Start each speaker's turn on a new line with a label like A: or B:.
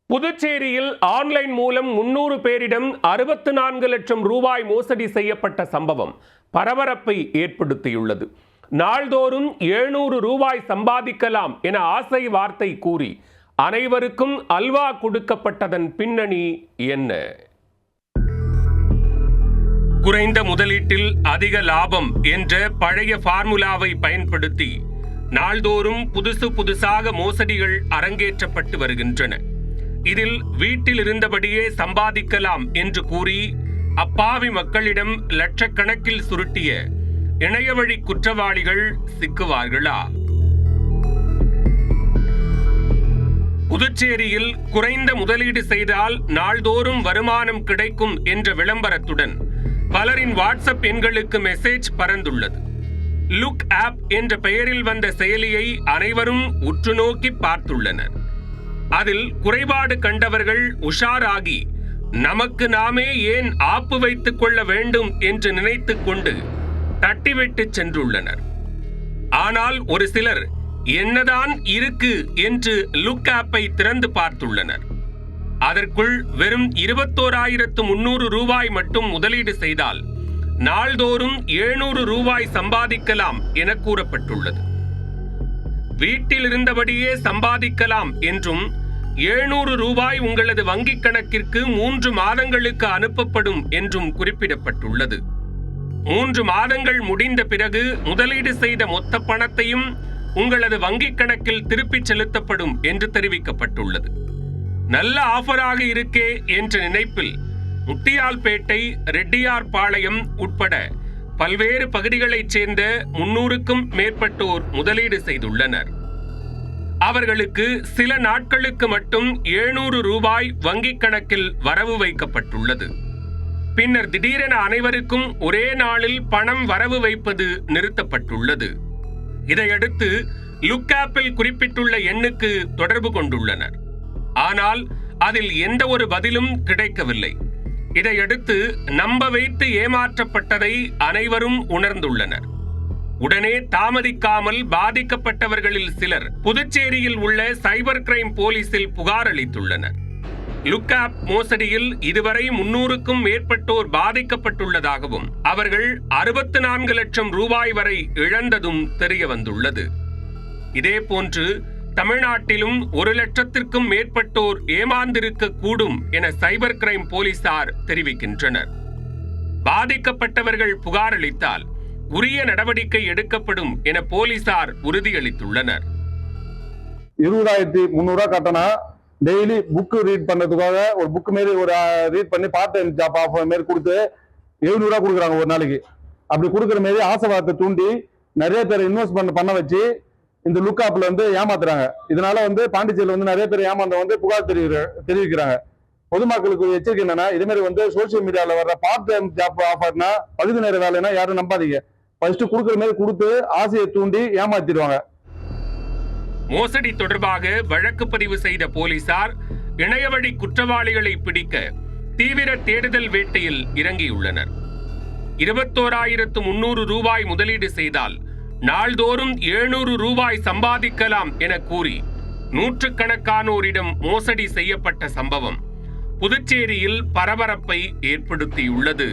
A: புதுச்சேரியில் ஆன்லைன் மூலம் 300 பேரிடம் 64 லட்சம் ரூபாய் மோசடி செய்யப்பட்ட சம்பவம் பரபரப்பை ஏற்படுத்தியுள்ளது. நாள்தோறும் 700 ரூபாய் சம்பாதிக்கலாம் என ஆசை வார்த்தை கூறி அனைவருக்கும் அல்வா கொடுக்கப்பட்டதன் பின்னணி என்ன? குறைந்த முதலீட்டில் அதிக லாபம் என்ற பழைய ஃபார்முலாவை பயன்படுத்தி நாள்தோறும் புதுசாக மோசடிகள் அரங்கேற்றப்பட்டு வருகின்றன. இதில் வீட்டில் இருந்தபடியே சம்பாதிக்கலாம் என்று கூறி அப்பாவி மக்களிடம் லட்சக்கணக்கில் சுருட்டிய இணையவழி குற்றவாளிகள் சிக்குவார்களா? புதுச்சேரியில் குறைந்த முதலீடு செய்தால் நாள்தோறும் வருமானம் கிடைக்கும் என்ற விளம்பரத்துடன் பலரின் வாட்ஸ்அப் எண்களுக்கு மெசேஜ் பறந்துள்ளது. லுக் ஆப் என்ற பெயரில் வந்த செயலியை அனைவரும் உற்று நோக்கி பார்த்துள்ளனர். அதில் குறைபாடு கண்டவர்கள் உஷாராகி நமக்கு நாமே ஏன் ஆப்பு வைத்துக் கொள்ள வேண்டும் என்று நினைத்துக் கொண்டு தட்டிவிட்டு சென்றுள்ளனர். ஆனால் ஒரு சிலர் என்னதான் இருக்கு என்று லுக் ஆப்பை திறந்து பார்த்துள்ளனர். அதற்குள் வெறும் 21,300 ரூபாய் மட்டும் முதலீடு செய்தால் நாள்தோறும் 700 ரூபாய் சம்பாதிக்கலாம் என கூறப்பட்டுள்ளது. வீட்டில் இருந்தபடியே சம்பாதிக்கலாம் என்றும் 700 ரூபாய் உங்களது வங்கிக் கணக்கிற்கு 3 மாதங்களுக்கு அனுப்பப்படும் என்றும் குறிப்பிடப்பட்டுள்ளது. 3 மாதங்கள் முடிந்த பிறகு முதலீடு செய்த மொத்த பணத்தையும் உங்களது வங்கிக் கணக்கில் திருப்பிச் செலுத்தப்படும் என்று தெரிவிக்கப்பட்டுள்ளது. நல்ல ஆஃபராக இருக்கே என்ற நினைப்பில் முத்தியால்பேட்டை, ரெட்டியார் பாளையம் உட்பட பல்வேறு பகுதிகளைச் சேர்ந்த 300க்கும் மேற்பட்டோர் முதலீடு செய்துள்ளனர். அவர்களுக்கு சில நாட்களுக்கு மட்டும் 700 ரூபாய் வங்கிக் கணக்கில் வரவு வைக்கப்பட்டுள்ளது. பின்னர் திடீரென அனைவருக்கும் ஒரே நாளில் பணம் வரவு வைப்பது நிறுத்தப்பட்டுள்ளது. இதையடுத்து லுக் ஆப்பில் குறிப்பிட்டுள்ள எண்ணுக்கு தொடர்பு கொண்டுள்ளனர். ஆனால் அதில் எந்த ஒரு பதிலும் கிடைக்கவில்லை. இதையடுத்து நம்ப வைத்து ஏமாற்றப்பட்டதை அனைவரும் உணர்ந்துள்ளனர். உடனே தாமதிக்காமல் பாதிக்கப்பட்டவர்களில் சிலர் புதுச்சேரியில் உள்ள சைபர் கிரைம் போலீசில் புகார் அளித்துள்ளனர். லுக் ஆப் மோசடியில் இதுவரை 300க்கும் மேற்பட்டோர் பாதிக்கப்பட்டுள்ளதாகவும் அவர்கள் 64 லட்சம் ரூபாய் வரை இழந்ததும் தெரிய வந்துள்ளது. இதேபோன்று தமிழ்நாட்டிலும் 1 லட்சத்திற்கும் மேற்பட்டோர் ஏமாந்திருக்க கூடும் என சைபர் கிரைம் போலீசார் தெரிவிக்கின்றனர். பாதிக்கப்பட்டவர்கள் புகார் அளித்தால் உரிய நடவடிக்கை எடுக்கப்படும் என போலீசார் உறுதியளித்துள்ளனர்.
B: 20,300 கட்டணா டெய்லி புக் ரீட் பண்ணதுக்காக ஒரு புக் மாரி ஒரு ரீட் பண்ணி பார்ட் டைம் ஜாப் ஆஃபர் மாரி கொடுத்து 700 கொடுக்குறாங்க ஒரு நாளைக்கு. அப்படி கொடுக்குற மாரி ஆசை வார்த்தை தூண்டி நிறைய பேர் இன்வெஸ்ட்மெண்ட் பண்ண வச்சு இந்த லுக் ஆப்ல ஏமாத்துறாங்க. இதனால பாண்டிச்சேரியில் நிறைய பேர் ஏமாந்த புகார் தெரிவிக்கிறாங்க. பொதுமக்களுக்கு எச்சரிக்கை என்னன்னா, இதே மாதிரி சோசியல் மீடியால வர்ற பார்ட் டைம் ஜாப் ஆஃபர்னா பகுதி நேர வேலைன்னா யாரும் நம்பாதீங்க. ஃபர்ஸ்ட் கொடுக்குற மாதிரி கொடுத்து ஆசையை தூண்டி ஏமாத்திடுவாங்க.
A: மோசடி தொடர்பாக வழக்கு பதிவு செய்த போலீசார் இணையவழி குற்றவாளிகளை பிடிக்க தீவிர தேடுதல் வேட்டையில் இறங்கியுள்ளனர். 21,300 ரூபாய் முதலீடு செய்தால் நாள்தோறும் 700 ரூபாய் சம்பாதிக்கலாம் என கூறி நூற்றுக்கணக்கானோரிடம் மோசடி செய்யப்பட்ட சம்பவம் புதுச்சேரியில் பரபரப்பை ஏற்படுத்தியுள்ளது.